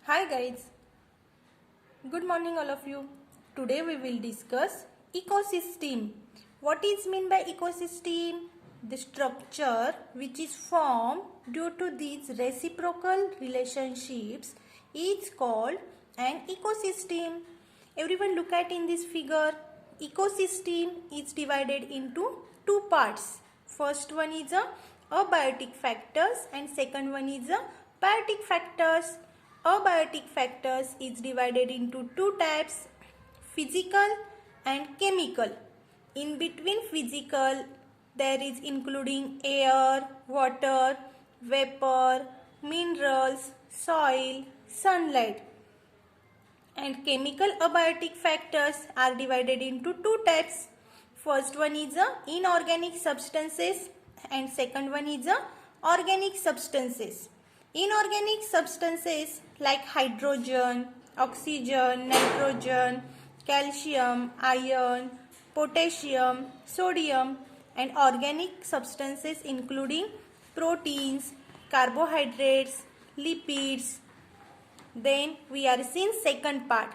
Hi guys, good morning all of you. Today we will discuss ecosystem. What is meant by ecosystem? The structure which is formed due to these reciprocal relationships is called an ecosystem. Everyone look at in this figure. Ecosystem is divided into two parts. First one is a abiotic factors and second one is a biotic factors. Abiotic factors is divided into two types, physical and chemical. In between physical there is including air, water, vapor, minerals, soil, sunlight. And chemical abiotic factors are divided into two types. First one is inorganic substances and second one is organic substances. Inorganic substances like hydrogen, oxygen, nitrogen, calcium, iron, potassium, sodium, and organic substances including proteins, carbohydrates, lipids. Then we are seeing second part.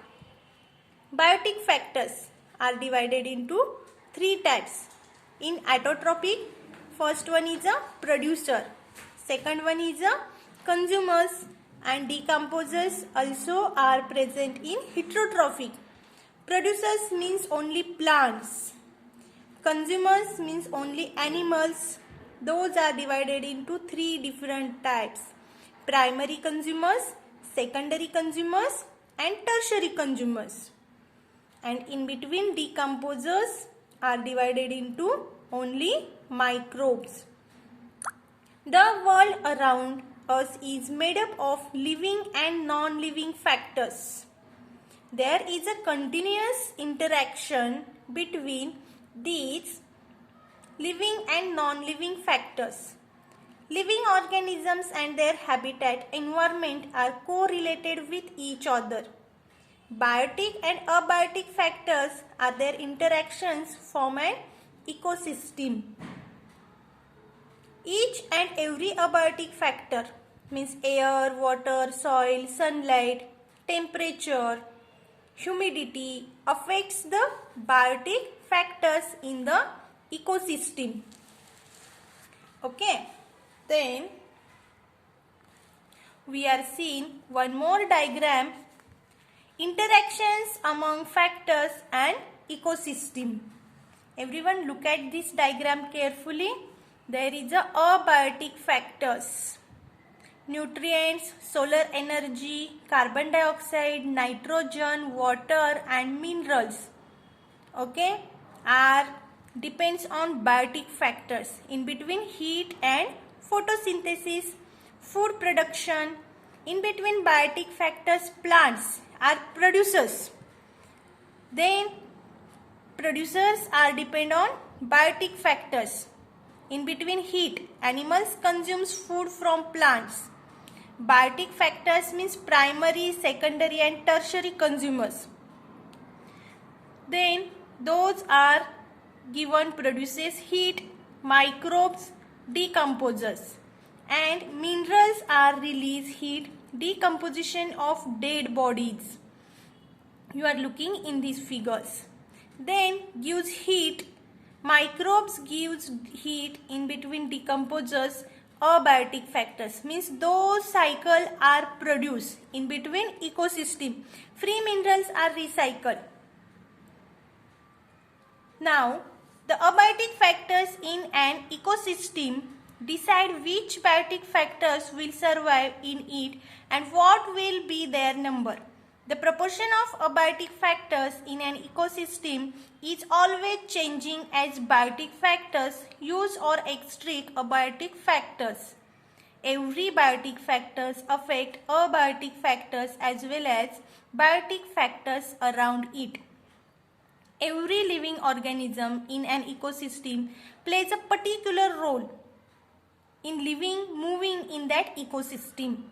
Biotic factors are divided into three types. In autotrophic, first one is a producer, second one is a consumers, and decomposers also are present in heterotrophic. Producers means only plants, consumers means only animals. Those are divided into three different types: primary consumers, secondary consumers, and tertiary consumers. And in between, decomposers are divided into only microbes. The world around us is made up of living and non-living factors. There is a continuous interaction between these living and non-living factors. Living organisms and their habitat environment are correlated with each other. Biotic and abiotic factors are their interactions form an ecosystem. Each and every abiotic factor means air, water, soil, sunlight, temperature, humidity affects the biotic factors in the ecosystem. Okay. Then we are seeing one more diagram, interactions among factors and ecosystem. Everyone look at this diagram carefully. There is a abiotic factors, nutrients, solar energy, carbon dioxide, nitrogen, water and minerals, okay, are depends on biotic factors. In between heat and photosynthesis, food production. In between biotic factors, plants are producers. Then producers are depend on biotic factors. In between heat, animals consumes food from plants. Biotic factors means primary, secondary and tertiary consumers. Then those are given produces heat, microbes, decomposers, and minerals are release heat, decomposition of dead bodies. You are looking in these figures. Then gives heat, microbes gives heat, in between decomposers, abiotic factors means those cycle are produced. In between ecosystem, free minerals are recycled. Now, the abiotic factors in an ecosystem decide which biotic factors will survive in it and what will be their number. The proportion of abiotic factors in an ecosystem is always changing as biotic factors use or extract abiotic factors. Every biotic factors affect abiotic factors as well as biotic factors around it. Every living organism in an ecosystem plays a particular role in living, moving in that ecosystem.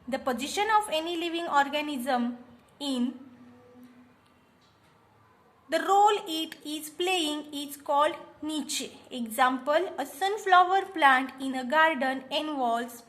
The position of any living organism in the role it is playing is called niche. Example, a sunflower plant in a garden involves